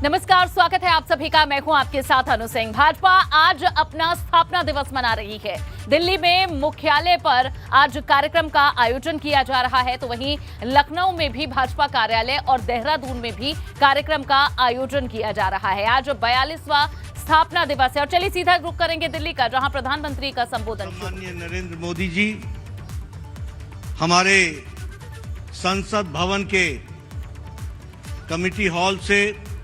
नमस्कार, स्वागत है आप सभी का। मैं हूं आपके साथ अनु सिंह। भाजपा आज अपना स्थापना दिवस मना रही है। दिल्ली में मुख्यालय पर आज कार्यक्रम का आयोजन किया जा रहा है, तो वहीं लखनऊ में भी भाजपा कार्यालय और देहरादून में भी कार्यक्रम का आयोजन किया जा रहा है। आज 42वां स्थापना दिवस है और चलिए सीधा रुख करेंगे दिल्ली का, जहां प्रधानमंत्री का संबोधन। माननीय नरेंद्र मोदी जी हमारे संसद भवन के कमेटी हॉल से,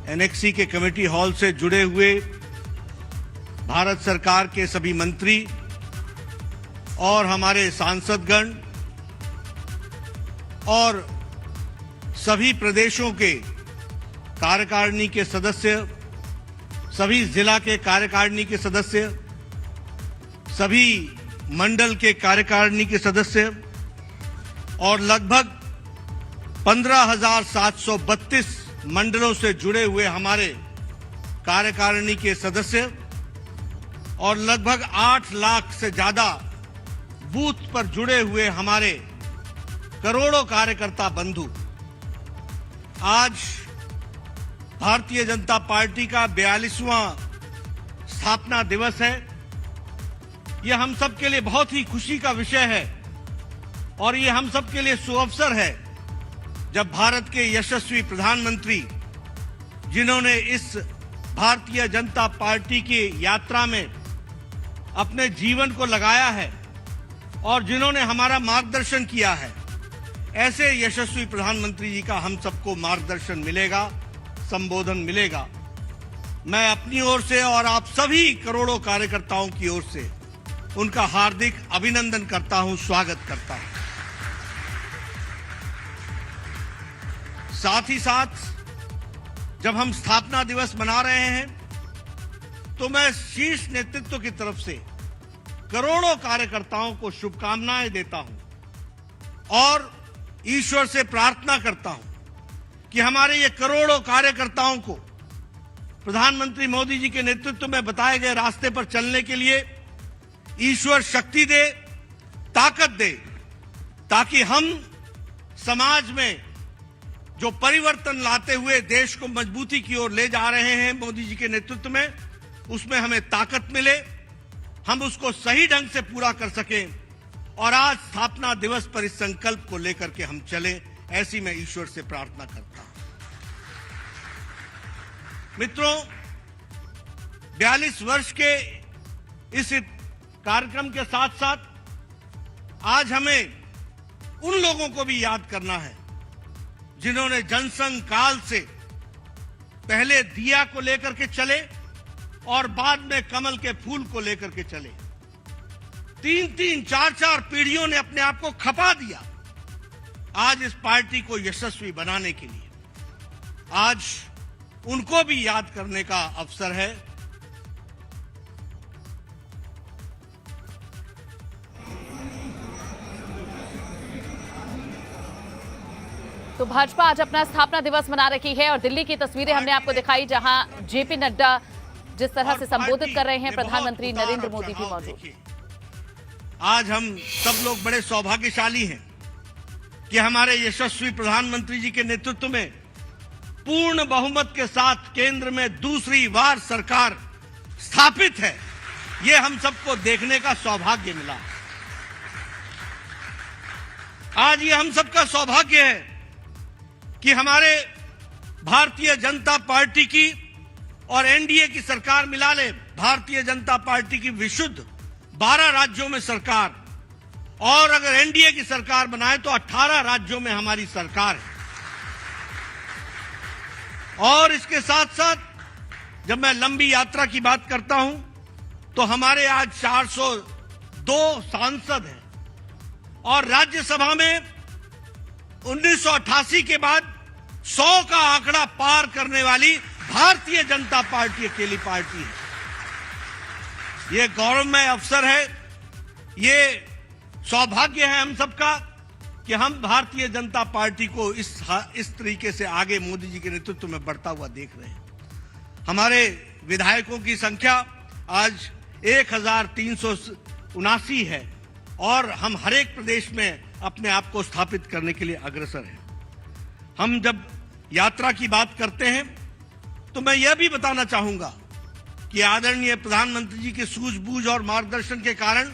एनेक्सी के कमेटी हॉल से जुड़े हुए भारत सरकार के सभी मंत्री और हमारे सांसदगण और सभी प्रदेशों के कार्यकारिणी के सदस्य, सभी जिला के कार्यकारिणी के सदस्य, सभी मंडल के कार्यकारिणी के सदस्य और लगभग 15,732 मंडलों से जुड़े हुए हमारे कार्यकारिणी के सदस्य और लगभग 8 लाख से ज्यादा बूथ पर जुड़े हुए हमारे करोड़ों कार्यकर्ता बंधु, आज भारतीय जनता पार्टी का 42वां स्थापना दिवस है। यह हम सब के लिए बहुत ही खुशी का विषय है और ये हम सब के लिए सुअवसर है जब भारत के यशस्वी प्रधानमंत्री, जिन्होंने इस भारतीय जनता पार्टी की यात्रा में अपने जीवन को लगाया है और जिन्होंने हमारा मार्गदर्शन किया है, ऐसे यशस्वी प्रधानमंत्री जी का हम सबको मार्गदर्शन मिलेगा, संबोधन मिलेगा। मैं अपनी ओर से और आप सभी करोड़ों कार्यकर्ताओं की ओर से उनका हार्दिक अभिनंदन करता हूं, स्वागत करता हूं। साथ ही साथ जब हम स्थापना दिवस मना रहे हैं तो मैं शीर्ष नेतृत्व की तरफ से करोड़ों कार्यकर्ताओं को शुभकामनाएं देता हूं और ईश्वर से प्रार्थना करता हूं कि हमारे ये करोड़ों कार्यकर्ताओं को प्रधानमंत्री मोदी जी के नेतृत्व में बताए गए रास्ते पर चलने के लिए ईश्वर शक्ति दे, ताकत दे, ताकि हम समाज में जो परिवर्तन लाते हुए देश को मजबूती की ओर ले जा रहे हैं मोदी जी के नेतृत्व में, उसमें हमें ताकत मिले, हम उसको सही ढंग से पूरा कर सकें और आज स्थापना दिवस पर इस संकल्प को लेकर के हम चले, ऐसी मैं ईश्वर से प्रार्थना करता हूं। मित्रों, 42 वर्ष के इस कार्यक्रम के साथ साथ आज हमें उन लोगों को भी याद करना है जिन्होंने जनसंघ काल से पहले दिया को लेकर के चले और बाद में कमल के फूल को लेकर के चले। 3-3, 4-4 पीढ़ियों ने अपने आप को खपा दिया आज इस पार्टी को यशस्वी बनाने के लिए। आज उनको भी याद करने का अवसर है। तो भाजपा आज अपना स्थापना दिवस मना रही है और दिल्ली की तस्वीरें हमने आपको दिखाई, जहां जेपी नड्डा जिस तरह से संबोधित कर रहे हैं, प्रधानमंत्री नरेंद्र मोदी भी मौजूद। आज हम सब लोग बड़े सौभाग्यशाली हैं कि हमारे यशस्वी प्रधानमंत्री जी के नेतृत्व में पूर्ण बहुमत के साथ केंद्र में दूसरी बार सरकार स्थापित है। ये हम सबको देखने का सौभाग्य मिला। आज ये हम सबका सौभाग्य है कि हमारे भारतीय जनता पार्टी की और एनडीए की सरकार मिला ले, भारतीय जनता पार्टी की विशुद्ध 12 राज्यों में सरकार, और अगर एनडीए की सरकार बनाए तो 18 राज्यों में हमारी सरकार है। और इसके साथ साथ जब मैं लंबी यात्रा की बात करता हूं तो हमारे आज 402 सांसद हैं और राज्यसभा में 1988 के बाद 100 का आंकड़ा पार करने वाली भारतीय जनता पार्टी अकेली पार्टी है। ये गौरवमय अवसर है, ये सौभाग्य है हम सबका कि हम भारतीय जनता पार्टी को इस तरीके से आगे मोदी जी के नेतृत्व में बढ़ता हुआ देख रहे हैं। हमारे विधायकों की संख्या आज 1379 है और हम हर एक प्रदेश में अपने आप को स्थापित करने के लिए अग्रसर हैं। हम जब यात्रा की बात करते हैं तो मैं यह भी बताना चाहूंगा कि आदरणीय प्रधानमंत्री जी के सूझबूझ और मार्गदर्शन के कारण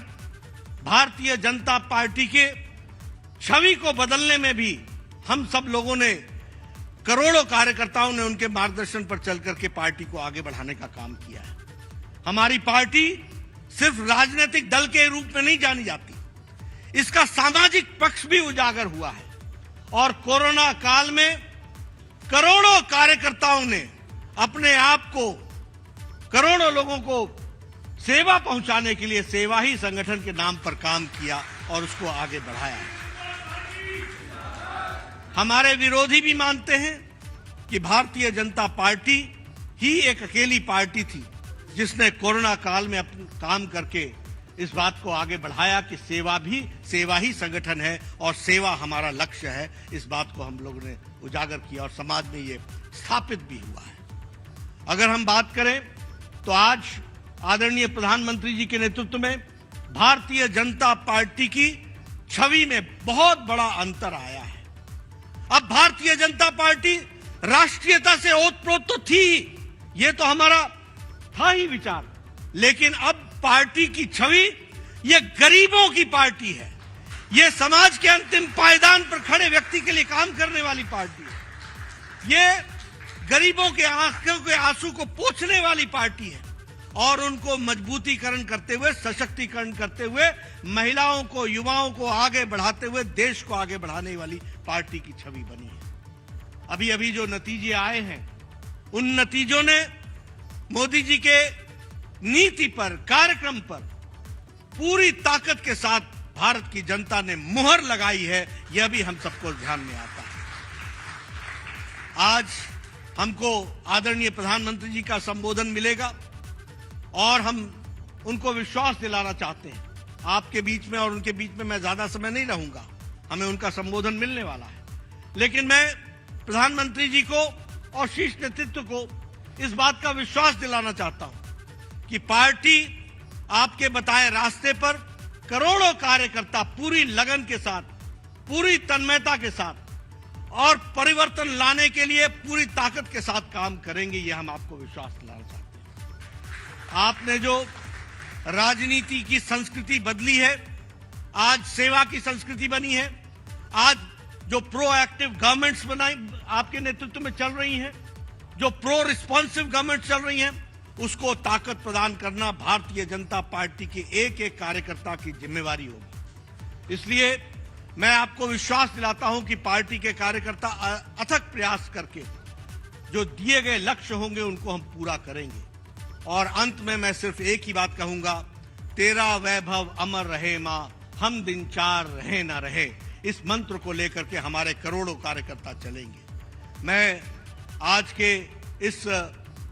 भारतीय जनता पार्टी के छवि को बदलने में भी हम सब लोगों ने, करोड़ों कार्यकर्ताओं ने उनके मार्गदर्शन पर चल करके पार्टी को आगे बढ़ाने का काम किया है। हमारी पार्टी सिर्फ राजनीतिक दल के रूप में नहीं जानी जाती, इसका सामाजिक पक्ष भी उजागर हुआ है। और कोरोना काल में करोड़ों कार्यकर्ताओं ने अपने आप को, करोड़ों लोगों को सेवा पहुंचाने के लिए सेवा ही संगठन के नाम पर काम किया और उसको आगे बढ़ाया। हमारे विरोधी भी मानते हैं कि भारतीय जनता पार्टी ही एक अकेली पार्टी थी जिसने कोरोना काल में अपना काम करके इस बात को आगे बढ़ाया कि सेवा ही संगठन है और सेवा हमारा लक्ष्य है। इस बात को हम लोगों ने उजागर किया और समाज में ये स्थापित भी हुआ है। अगर हम बात करें तो आज आदरणीय प्रधानमंत्री जी के नेतृत्व में भारतीय जनता पार्टी की छवि में बहुत बड़ा अंतर आया है। अब भारतीय जनता पार्टी राष्ट्रीयता से ओतप्रोत तो थी, ये तो हमारा था ही विचार, लेकिन अब पार्टी की छवि ये गरीबों की पार्टी है, ये समाज के अंतिम पायदान पर खड़े व्यक्ति के लिए काम करने वाली पार्टी है, ये गरीबों के आंखों के आंसू को पोंछने वाली पार्टी है और उनको मजबूतीकरण करते हुए, सशक्तिकरण करते हुए, महिलाओं को, युवाओं को आगे बढ़ाते हुए देश को आगे बढ़ाने वाली पार्टी की छवि बनी है। अभी अभी जो नतीजे आए हैं, उन नतीजों ने मोदी जी के नीति पर, कार्यक्रम पर पूरी ताकत के साथ भारत की जनता ने मुहर लगाई है, यह भी हम सबको ध्यान में आता है। आज हमको आदरणीय प्रधानमंत्री जी का संबोधन मिलेगा और हम उनको विश्वास दिलाना चाहते हैं। आपके बीच में और उनके बीच में मैं ज्यादा समय नहीं रहूंगा, हमें उनका संबोधन मिलने वाला है, लेकिन मैं प्रधानमंत्री जी को और शीर्ष नेतृत्व को इस बात का विश्वास दिलाना चाहता हूं कि पार्टी आपके बताए रास्ते पर करोड़ों कार्यकर्ता पूरी लगन के साथ, पूरी तन्मयता के साथ और परिवर्तन लाने के लिए पूरी ताकत के साथ काम करेंगे, यह हम आपको विश्वास दिलाना चाहते हैं। आपने जो राजनीति की संस्कृति बदली है, आज सेवा की संस्कृति बनी है, आज जो प्रोएक्टिव गवर्नमेंट्स बनाई आपके नेतृत्व में चल रही हैं, जो प्रो रिस्पॉन्सिव गवर्नमेंट चल रही हैं, उसको ताकत प्रदान करना भारतीय जनता पार्टी के एक एक कार्यकर्ता की जिम्मेवारी होगी। इसलिए मैं आपको विश्वास दिलाता हूं कि पार्टी के कार्यकर्ता अथक प्रयास करके जो दिए गए लक्ष्य होंगे उनको हम पूरा करेंगे। और अंत में मैं सिर्फ एक ही बात कहूंगा, तेरा वैभव अमर रहे मां, हम दिन चार रहे ना रहे, इस मंत्र को लेकर के हमारे करोड़ों कार्यकर्ता चलेंगे। मैं आज के इस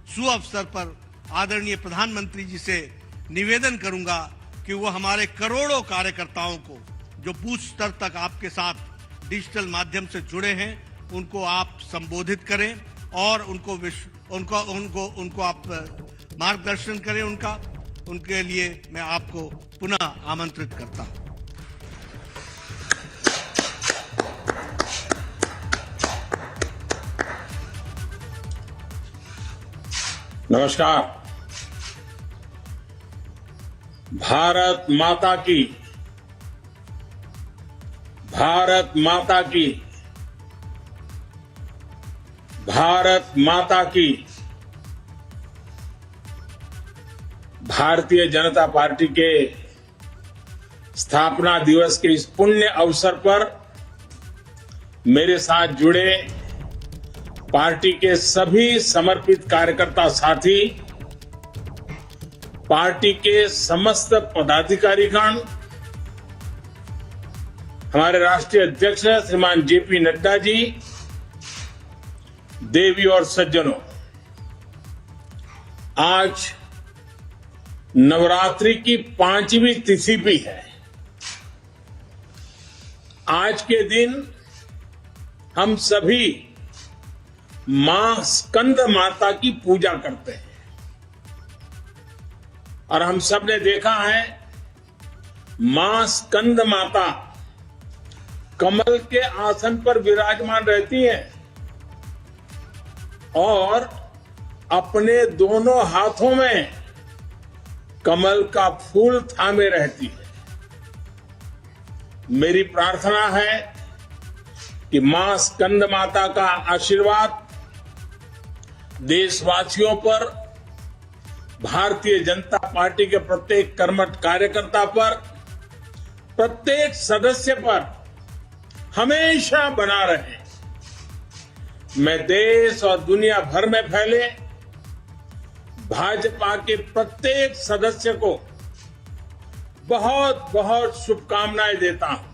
सुअवसर पर आदरणीय प्रधानमंत्री जी से निवेदन करूंगा कि वो हमारे करोड़ों कार्यकर्ताओं को जो बूथ स्तर तक आपके साथ डिजिटल माध्यम से जुड़े हैं, उनको आप संबोधित करें और उनको आप मार्गदर्शन करें। उनके लिए मैं आपको पुनः आमंत्रित करता हूं। नमस्कार। भारत माता की, भारत माता की, भारत माता की। भारतीय जनता पार्टी के स्थापना दिवस के इस पुण्य अवसर पर मेरे साथ जुड़े पार्टी के सभी समर्पित कार्यकर्ता साथी, पार्टी के समस्त पदाधिकारीगण, हमारे राष्ट्रीय अध्यक्ष श्रीमान जेपी नड्डा जी, देवी और सज्जनों, आज नवरात्रि की 5वीं तिथि भी है। आज के दिन हम सभी मां स्कंद माता की पूजा करते हैं और हम सब ने देखा है मां स्कंद माता कमल के आसन पर विराजमान रहती हैं और अपने दोनों हाथों में कमल का फूल थामे रहती है। मेरी प्रार्थना है कि मां स्कंद माता का आशीर्वाद देशवासियों पर, भारतीय जनता पार्टी के प्रत्येक कर्मठ कार्यकर्ता पर, प्रत्येक सदस्य पर हमेशा बना रहे। मैं देश और दुनिया भर में फैले भाजपा के प्रत्येक सदस्य को बहुत बहुत शुभकामनाएं देता हूं।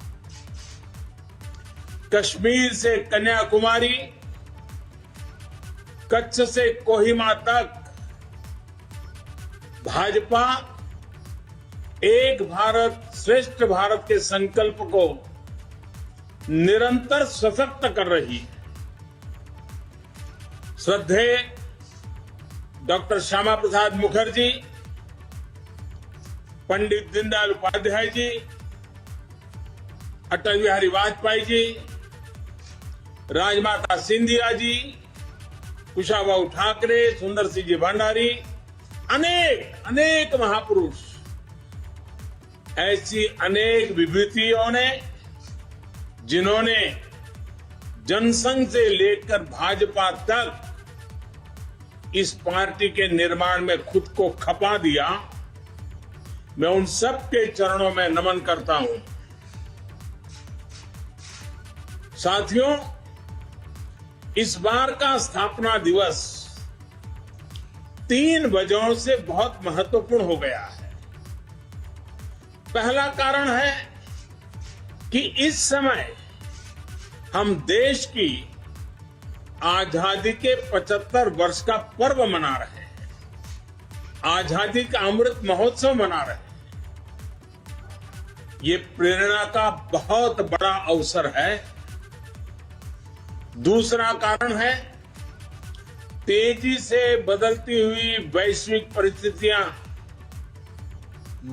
कश्मीर से कन्याकुमारी, कच्छ से कोहिमा तक भाजपा एक भारत श्रेष्ठ भारत के संकल्प को निरंतर सशक्त कर रही है। श्रद्धेय डॉक्टर श्यामा प्रसाद मुखर्जी, पंडित दीनदयाल उपाध्याय जी, अटल बिहारी वाजपेयी जी, राजमाता सिंधिया जी, कुशाभाऊ ठाकरे, सुंदर सिंह जी भंडारी, अनेक महापुरुष, ऐसी अनेक विभूतियों ने जिन्होंने जनसंघ से लेकर भाजपा तक इस पार्टी के निर्माण में खुद को खपा दिया, मैं उन सब के चरणों में नमन करता हूं। साथियों, इस बार का स्थापना दिवस 3 वजहों से बहुत महत्वपूर्ण हो गया है। पहला कारण है कि इस समय हम देश की आजादी के 75 वर्ष का पर्व मना रहे हैं, आजादी का अमृत महोत्सव मना रहे हैं। ये प्रेरणा का बहुत बड़ा अवसर है। दूसरा कारण है तेजी से बदलती हुई वैश्विक परिस्थितियां,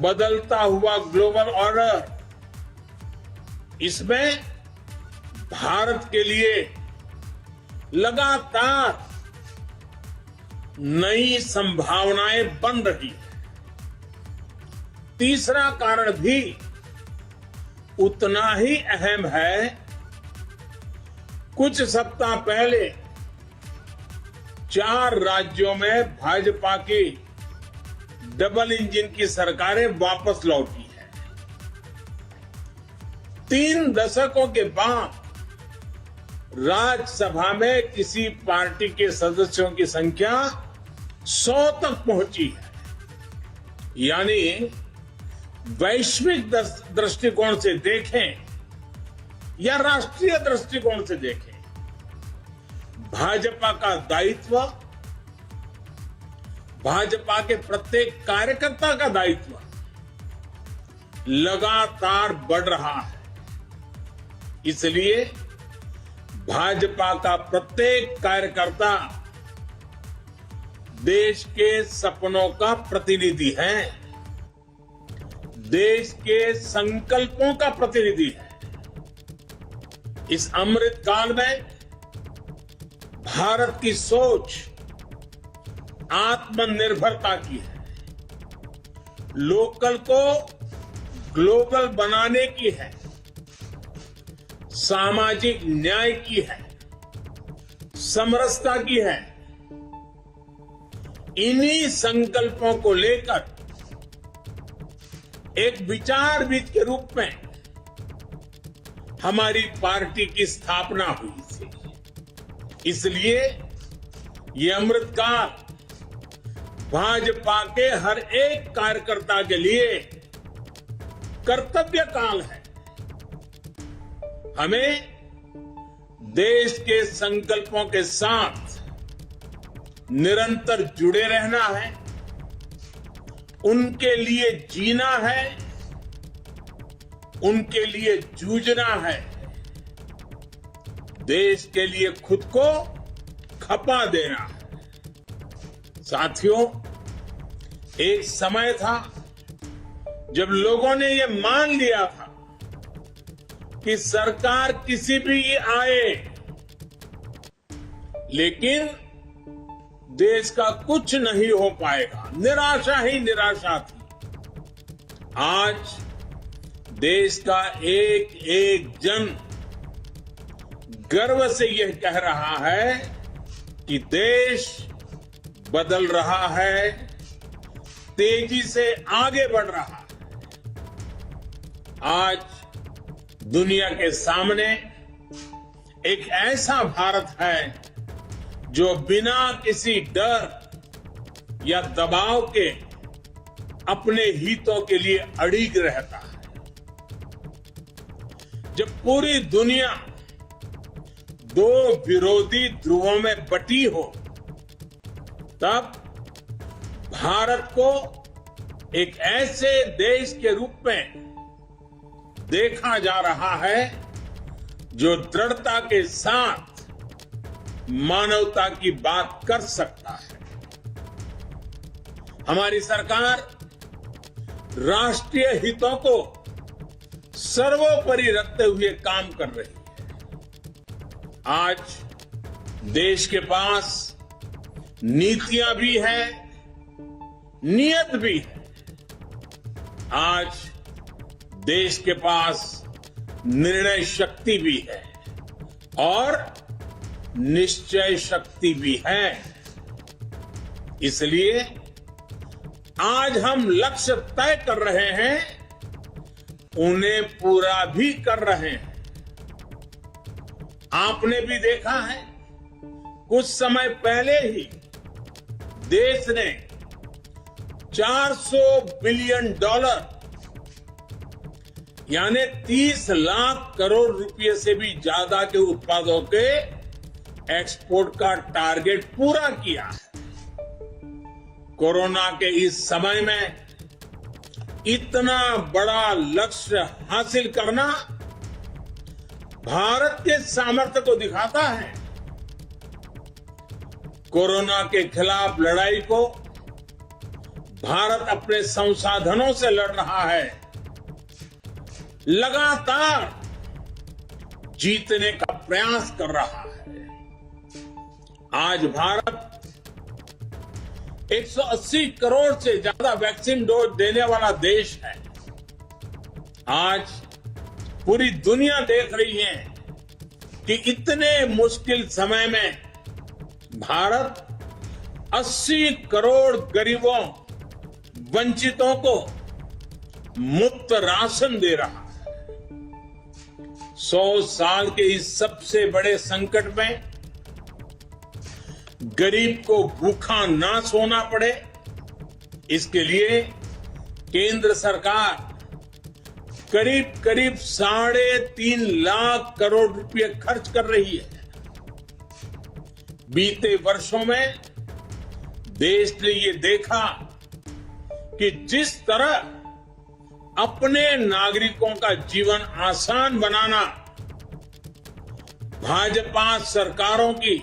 बदलता हुआ ग्लोबल ऑर्डर, इसमें भारत के लिए लगातार नई संभावनाएं बन रही है। तीसरा कारण भी उतना ही अहम है। कुछ सप्ताह पहले 4 राज्यों में भाजपा की डबल इंजन की सरकारें वापस लौटी है। 3 दशकों के बाद राज्यसभा में किसी पार्टी के सदस्यों की संख्या 100 तक पहुंची है। यानी वैश्विक दृष्टिकोण से देखें या राष्ट्रीय दृष्टिकोण से देखें, भाजपा का दायित्व, भाजपा के प्रत्येक कार्यकर्ता का दायित्व लगातार बढ़ रहा है। इसलिए भाजपा का प्रत्येक कार्यकर्ता देश के सपनों का प्रतिनिधि है, देश के संकल्पों का प्रतिनिधि है। इस अमृत काल में भारत की सोच आत्मनिर्भरता की है, लोकल को ग्लोबल बनाने की है, सामाजिक न्याय की है, समरसता की है। इन्हीं संकल्पों को लेकर एक विचारविद के रूप में हमारी पार्टी की स्थापना हुई थी। इसलिए ये अमृतकाल भाजपा के हर एक कार्यकर्ता के लिए कर्तव्य काल है। हमें देश के संकल्पों के साथ निरंतर जुड़े रहना है, उनके लिए जीना है, उनके लिए जूझना है, देश के लिए खुद को खपा देना है। साथियों, एक समय था जब लोगों ने यह मान लिया था कि सरकार किसी भी आए, लेकिन देश का कुछ नहीं हो पाएगा, निराशा ही निराशा थी। आज देश का एक एक जन गर्व से यह कह रहा है कि देश बदल रहा है, तेजी से आगे बढ़ रहा है। आज दुनिया के सामने एक ऐसा भारत है जो बिना किसी डर या दबाव के अपने हितों के लिए अड़िग रहता है। जब पूरी दुनिया दो विरोधी ध्रुवों में बटी हो, तब भारत को एक ऐसे देश के रूप में देखा जा रहा है जो दृढ़ता के साथ मानवता की बात कर सकता है। हमारी सरकार राष्ट्रीय हितों को सर्वोपरि रखते हुए काम कर रही है। आज देश के पास नीतियां भी है, नियत भी है। आज देश के पास निर्णय शक्ति भी है और निश्चय शक्ति भी है। इसलिए आज हम लक्ष्य तय कर रहे हैं, उन्हें पूरा भी कर रहे हैं। आपने भी देखा है, कुछ समय पहले ही देश ने $400 बिलियन यानी 30 लाख करोड़ रुपए से भी ज्यादा के उत्पादों के एक्सपोर्ट का टारगेट पूरा किया है। कोरोना के इस समय में इतना बड़ा लक्ष्य हासिल करना भारत के सामर्थ्य को दिखाता है। कोरोना के खिलाफ लड़ाई को भारत अपने संसाधनों से लड़ रहा है, लगातार जीतने का प्रयास कर रहा है। आज भारत 180 करोड़ से ज्यादा वैक्सीन डोज देने वाला देश है। आज पूरी दुनिया देख रही है कि इतने मुश्किल समय में भारत 80 करोड़ गरीबों, वंचितों को मुफ्त राशन दे रहा है। 100 साल के इस सबसे बड़े संकट में गरीब को भूखा ना सोना पड़े, इसके लिए केंद्र सरकार करीब करीब 3.5 लाख करोड़ रुपए खर्च कर रही है। बीते वर्षों में देश ने ये देखा कि जिस तरह अपने नागरिकों का जीवन आसान बनाना भाजपा सरकारों की,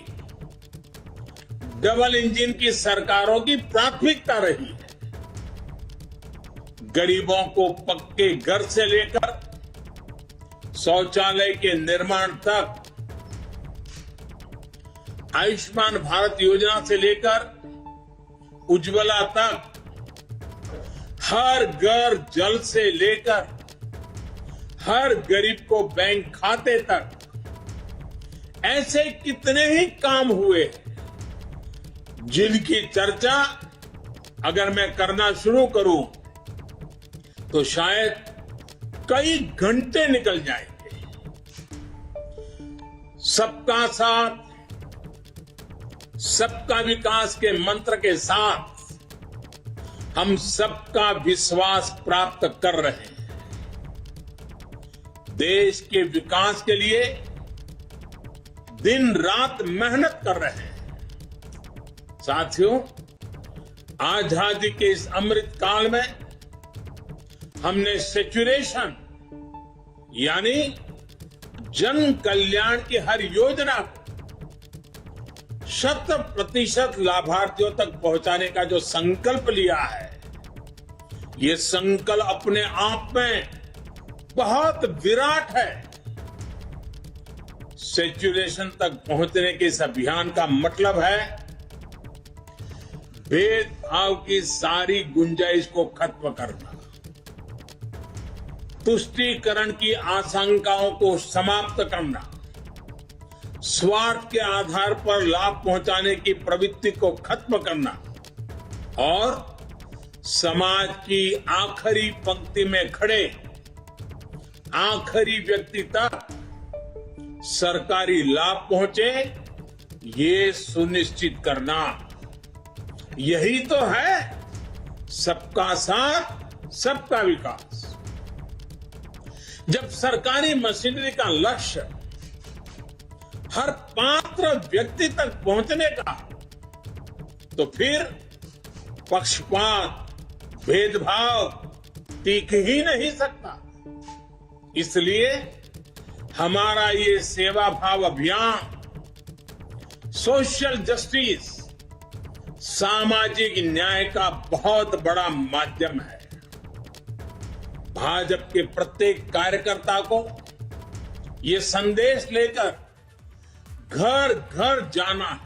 डबल इंजन की सरकारों की प्राथमिकता रही है। गरीबों को पक्के घर से लेकर शौचालय के निर्माण तक, आयुष्मान भारत योजना से लेकर उज्ज्वला तक, हर घर जल से लेकर हर गरीब को बैंक खाते तक, ऐसे कितने ही काम हुए जिनकी चर्चा अगर मैं करना शुरू करूं तो शायद कई घंटे निकल जाएंगे। सबका साथ, सबका विकास के मंत्र के साथ हम सबका विश्वास प्राप्त कर रहे हैं। देश के विकास के लिए दिन रात मेहनत कर रहे हैं। साथियों, आजादी के इस अमृत काल में हमने सेचुरेशन यानी जन कल्याण की हर योजना को 100% लाभार्थियों तक पहुंचाने का जो संकल्प लिया है, ये संकल्प अपने आप में बहुत विराट है। सेचुरेशन तक पहुंचने के इस अभियान का मतलब है भेदभाव की सारी गुंजाइश को खत्म करना, तुष्टीकरण की आशंकाओं को समाप्त करना, स्वार्थ के आधार पर लाभ पहुंचाने की प्रवृत्ति को खत्म करना और समाज की आखिरी पंक्ति में खड़े आखिरी व्यक्ति तक सरकारी लाभ पहुंचे, ये सुनिश्चित करना, यही तो है सबका साथ सबका विकास। जब सरकारी मशीनरी का लक्ष्य हर पात्र व्यक्ति तक पहुंचने का, तो फिर पक्षपात, भेदभाव टिक ही नहीं सकता। इसलिए हमारा ये सेवा भाव अभियान सोशल जस्टिस, सामाजिक न्याय का बहुत बड़ा माध्यम है। भाजपा के प्रत्येक कार्यकर्ता को ये संदेश लेकर घर घर जाना है,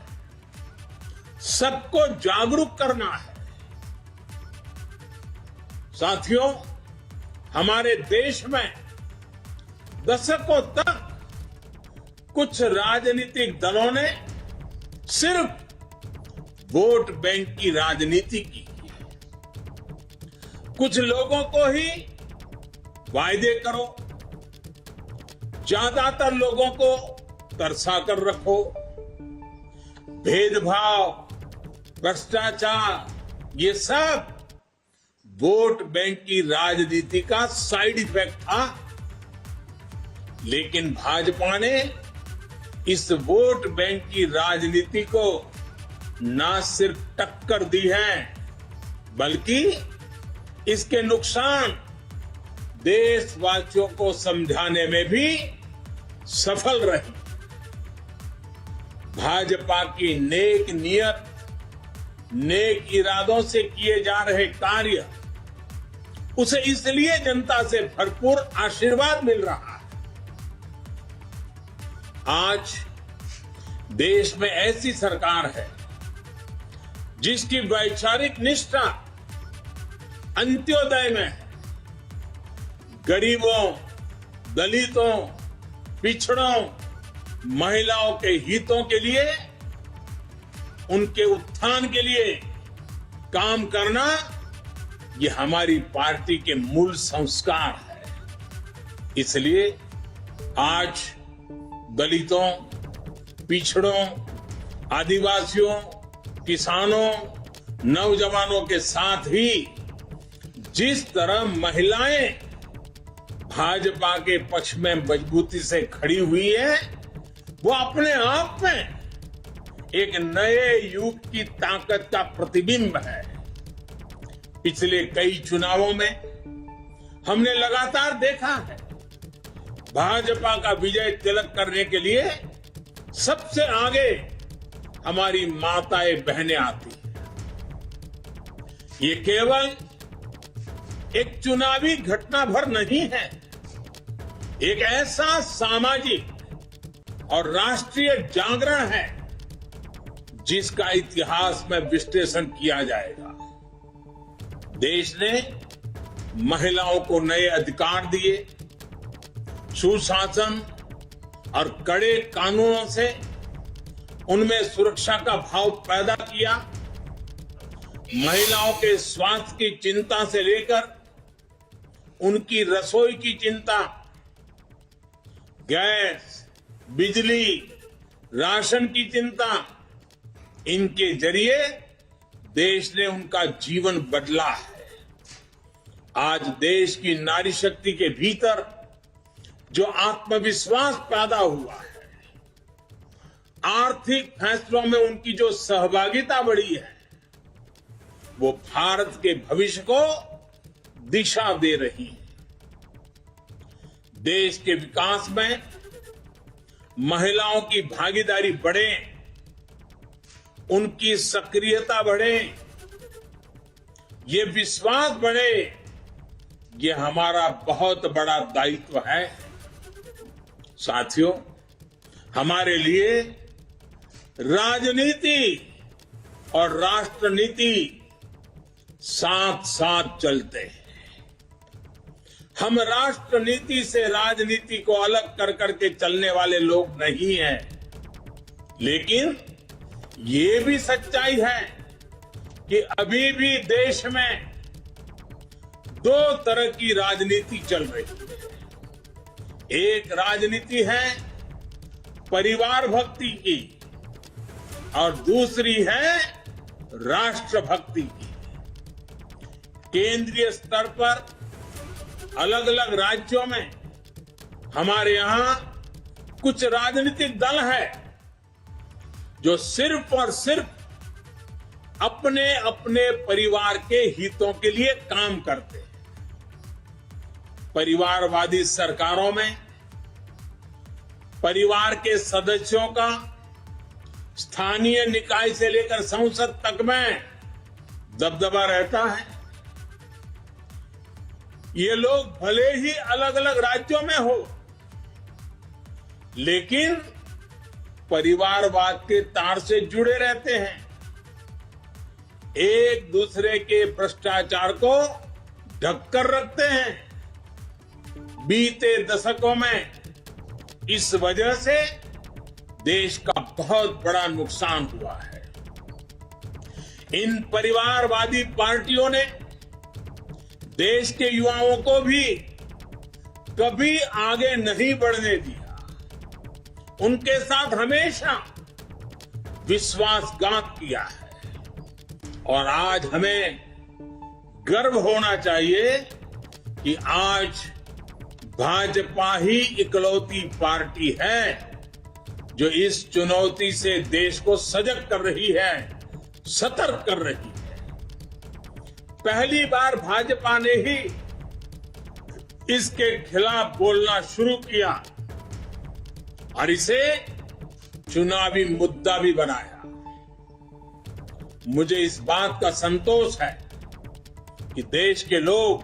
सबको जागरूक करना है। साथियों, हमारे देश में दशकों तक कुछ राजनीतिक दलों ने सिर्फ वोट बैंक की राजनीति की। कुछ लोगों को ही वायदे करो, ज्यादातर लोगों को तरसा कर रखो। भेदभाव, भ्रष्टाचार, ये सब वोट बैंक की राजनीति का साइड इफेक्ट था। लेकिन भाजपा ने इस वोट बैंक की राजनीति को न सिर्फ टक्कर दी है, बल्कि इसके नुकसान देशवासियों को समझाने में भी सफल रही। भाजपा की नेक नियत, नेक इरादों से किए जा रहे कार्य, उसे इसलिए जनता से भरपूर आशीर्वाद मिल रहा है। आज देश में ऐसी सरकार है जिसकी वैचारिक निष्ठा अंत्योदय में है। गरीबों, दलितों, पिछड़ों, महिलाओं के हितों के लिए, उनके उत्थान के लिए काम करना, ये हमारी पार्टी के मूल संस्कार है। इसलिए आज दलितों, पिछड़ों, आदिवासियों, किसानों, नौजवानों के साथ ही जिस तरह महिलाएं भाजपा के पक्ष में मजबूती से खड़ी हुई है, वो अपने आप में एक नए युग की ताकत का प्रतिबिंब है। पिछले कई चुनावों में हमने लगातार देखा है, भाजपा का विजय तिलक करने के लिए सबसे आगे हमारी माताएं बहनें आती हैं। ये केवल एक चुनावी घटना भर नहीं है, एक ऐसा सामाजिक और राष्ट्रीय जागरण है जिसका इतिहास में विश्लेषण किया जाएगा। देश ने महिलाओं को नए अधिकार दिए, सुशासन और कड़े कानूनों से उनमें सुरक्षा का भाव पैदा किया। महिलाओं के स्वास्थ्य की चिंता से लेकर उनकी रसोई की चिंता, गैस, बिजली, राशन की चिंता, इनके जरिए देश ने उनका जीवन बदला है। आज देश की नारी शक्ति के भीतर जो आत्मविश्वास पैदा हुआ है, आर्थिक फैसलों में उनकी जो सहभागिता बढ़ी है, वो भारत के भविष्य को दिशा दे रही है। देश के विकास में महिलाओं की भागीदारी बढ़े, उनकी सक्रियता बढ़े, ये विश्वास बढ़े, ये हमारा बहुत बड़ा दायित्व है। साथियों, हमारे लिए राजनीति और राष्ट्र नीति साथ साथ चलते हैं। हम राष्ट्र नीति से राजनीति को अलग कर करके चलने वाले लोग नहीं हैं, लेकिन ये भी सच्चाई है कि अभी भी देश में दो तरह की राजनीति चल रही है। एक राजनीति है परिवार भक्ति की और दूसरी है राष्ट्र भक्ति की। केंद्रीय स्तर पर अलग अलग राज्यों में हमारे यहां कुछ राजनीतिक दल है जो सिर्फ और सिर्फ अपने अपने परिवार के हितों के लिए काम करते हैं। परिवारवादी सरकारों में परिवार के सदस्यों का स्थानीय निकाय से लेकर संसद तक में दबदबा रहता है। ये लोग भले ही अलग अलग राज्यों में हो, लेकिन परिवारवाद के तार से जुड़े रहते हैं। एक दूसरे के भ्रष्टाचार को ढककर रखते हैं। बीते दशकों में इस वजह से देश का बहुत बड़ा नुकसान हुआ है। इन परिवारवादी पार्टियों ने देश के युवाओं को भी कभी आगे नहीं बढ़ने दिया। उनके साथ हमेशा विश्वासघात किया है और आज हमें गर्व होना चाहिए कि आज भाजपा ही इकलौती पार्टी है जो इस चुनौती से देश को सजग कर रही है, सतर्क कर रही है। पहली बार भाजपा ने ही इसके खिलाफ बोलना शुरू किया और इसे चुनावी मुद्दा भी बनाया। मुझे इस बात का संतोष है कि देश के लोग,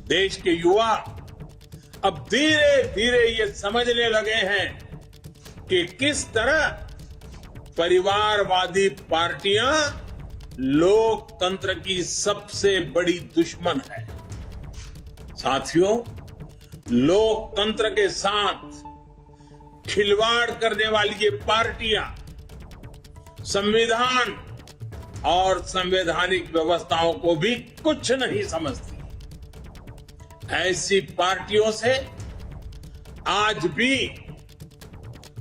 देश के युवा अब धीरे धीरे ये समझने लगे हैं कि किस तरह परिवारवादी पार्टियां लोकतंत्र की सबसे बड़ी दुश्मन है। साथियों, लोकतंत्र के साथ खिलवाड़ करने वाली ये पार्टियां संविधान और संवैधानिक व्यवस्थाओं को भी कुछ नहीं समझती। ऐसी पार्टियों से आज भी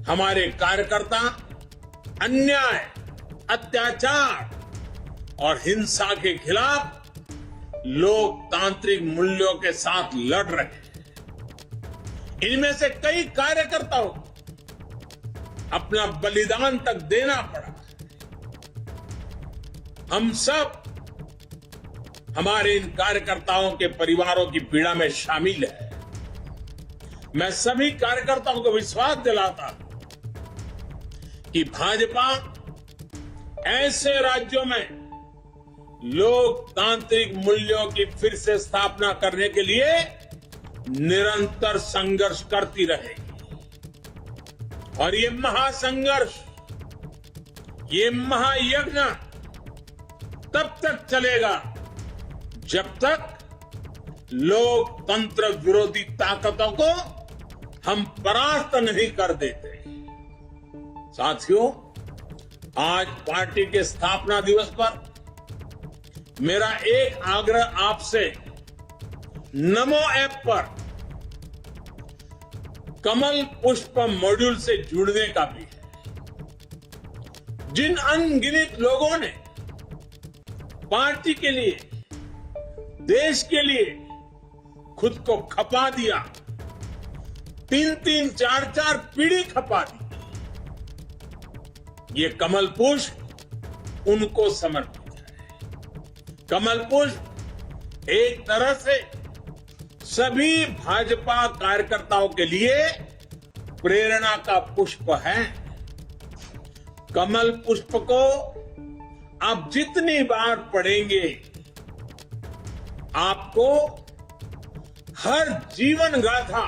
हमारे कार्यकर्ता अन्याय, अत्याचार और हिंसा के खिलाफ लोकतांत्रिक मूल्यों के साथ लड़ रहे हैं। इनमें से कई कार्यकर्ताओं को अपना बलिदान तक देना पड़ा। हम सब हमारे इन कार्यकर्ताओं के परिवारों की पीड़ा में शामिल है। मैं सभी कार्यकर्ताओं को विश्वास दिलाता हूं कि भाजपा ऐसे राज्यों में लोकतांत्रिक मूल्यों की फिर से स्थापना करने के लिए निरंतर संघर्ष करती रहेगी। और ये महासंघर्ष, ये महायज्ञ तब तक चलेगा जब तक लोकतंत्र विरोधी ताकतों को हम परास्त नहीं कर देते। साथियों, आज पार्टी के स्थापना दिवस पर मेरा एक आग्रह आपसे नमो ऐप पर कमल पुष्प मॉड्यूल से जुड़ने का भी है। जिन अनगिनत लोगों ने पार्टी के लिए, देश के लिए खुद को खपा दिया, 3-3, 4-4 पीढ़ी खपा दी, ये कमल पुष्प उनको समर्पित है। कमल पुष्प एक तरह से सभी भाजपा कार्यकर्ताओं के लिए प्रेरणा का पुष्प है। कमल पुष्प को आप जितनी बार पढ़ेंगे, आपको हर जीवन गाथा,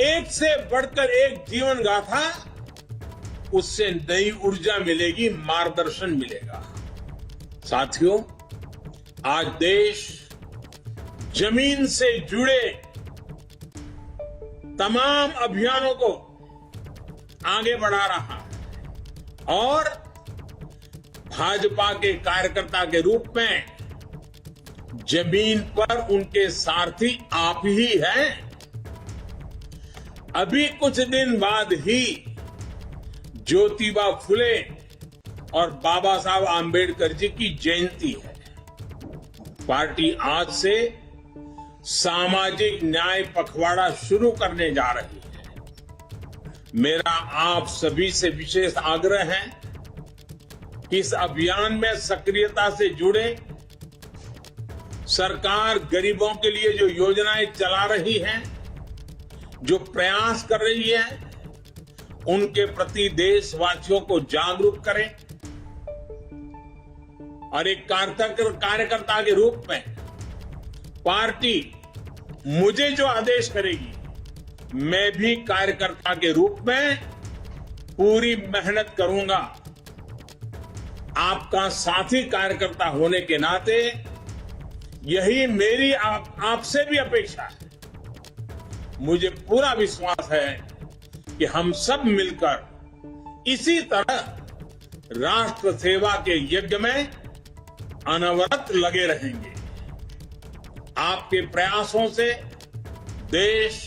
एक से बढ़कर एक जीवन गाथा उससे नई ऊर्जा मिलेगी, मार्गदर्शन मिलेगा। साथियों, आज देश जमीन से जुड़े तमाम अभियानों को आगे बढ़ा रहा है और भाजपा के कार्यकर्ता के रूप में जमीन पर उनके सारथी आप ही हैं। अभी कुछ दिन बाद ही ज्योतिबा फुले और बाबा साहब आंबेडकर जी की जयंती है। पार्टी आज से सामाजिक न्याय पखवाड़ा शुरू करने जा रही है। मेरा आप सभी से विशेष आग्रह है कि इस अभियान में सक्रियता से जुड़े। सरकार गरीबों के लिए जो योजनाएं चला रही है, जो प्रयास कर रही है, उनके प्रति देशवासियों को जागरूक करें और एक कार्यकर्ता के रूप में पार्टी मुझे जो आदेश करेगी, मैं भी कार्यकर्ता के रूप में पूरी मेहनत करूंगा। आपका साथी कार्यकर्ता होने के नाते यही मेरी आपसे भी अपेक्षा है। मुझे पूरा विश्वास है कि हम सब मिलकर इसी तरह राष्ट्र सेवा के यज्ञ में अनवरत लगे रहेंगे। आपके प्रयासों से देश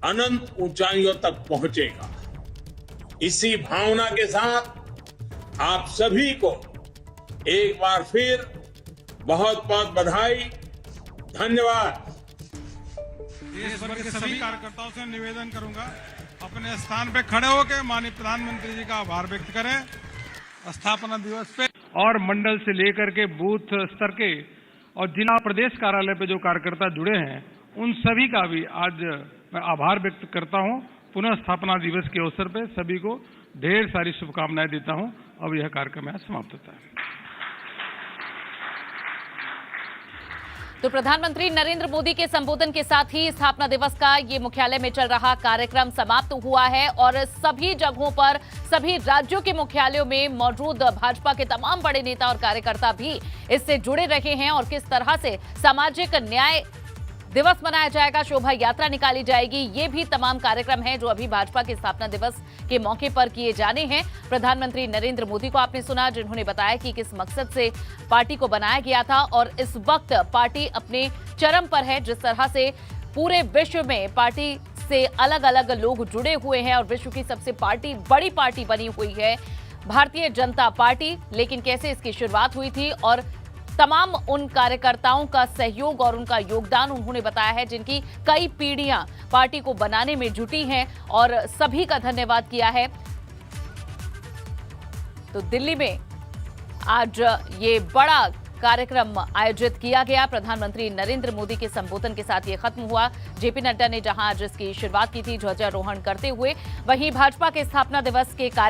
अनंत ऊंचाइयों तक पहुंचेगा। इसी भावना के साथ आप सभी को एक बार फिर बहुत बहुत बधाई, धन्यवाद। देश भर के सभी कार्यकर्ताओं से निवेदन करूंगा, अपने स्थान पे खड़े होकर माननीय प्रधानमंत्री जी का आभार व्यक्त करें स्थापना दिवस पे। और मंडल से लेकर के बूथ स्तर के और जिला प्रदेश कार्यालय पे जो कार्यकर्ता जुड़े हैं, उन सभी का भी आज मैं आभार व्यक्त करता हूं। पुनः स्थापना दिवस के अवसर पे सभी को ढेर सारी शुभकामनाएं देता हूं। अब यह कार्यक्रम यहाँ समाप्त होता है। तो प्रधानमंत्री नरेंद्र मोदी के संबोधन के साथ ही स्थापना दिवस का ये मुख्यालय में चल रहा कार्यक्रम समाप्त हुआ है और सभी जगहों पर, सभी राज्यों के मुख्यालयों में मौजूद भाजपा के तमाम बड़े नेता और कार्यकर्ता भी इससे जुड़े रहे हैं और किस तरह से सामाजिक न्याय दिवस मनाया जाएगा, शोभा यात्रा निकाली जाएगी, ये भी तमाम कार्यक्रम हैं जो अभी भाजपा के स्थापना दिवस के मौके पर किए जाने हैं। प्रधानमंत्री नरेंद्र मोदी को आपने सुना, जिन्होंने बताया कि किस मकसद से पार्टी को बनाया गया था और इस वक्त पार्टी अपने चरम पर है। जिस तरह से पूरे विश्व में पार्टी से अलग अलग लोग जुड़े हुए हैं और विश्व की सबसे बड़ी पार्टी बनी हुई है भारतीय जनता पार्टी। लेकिन कैसे इसकी शुरुआत हुई थी और तमाम उन कार्यकर्ताओं का सहयोग और उनका योगदान उन्होंने बताया है, जिनकी कई पीढ़ियां पार्टी को बनाने में जुटी हैं और सभी का धन्यवाद किया है। तो दिल्ली में आज ये बड़ा कार्यक्रम आयोजित किया गया। प्रधानमंत्री नरेंद्र मोदी के संबोधन के साथ ये खत्म हुआ। जेपी नड्डा ने जहां आज इसकी शुरुआत की थी ध्वजारोहण करते हुए, वहीं भाजपा के स्थापना दिवस के कार्यक्रम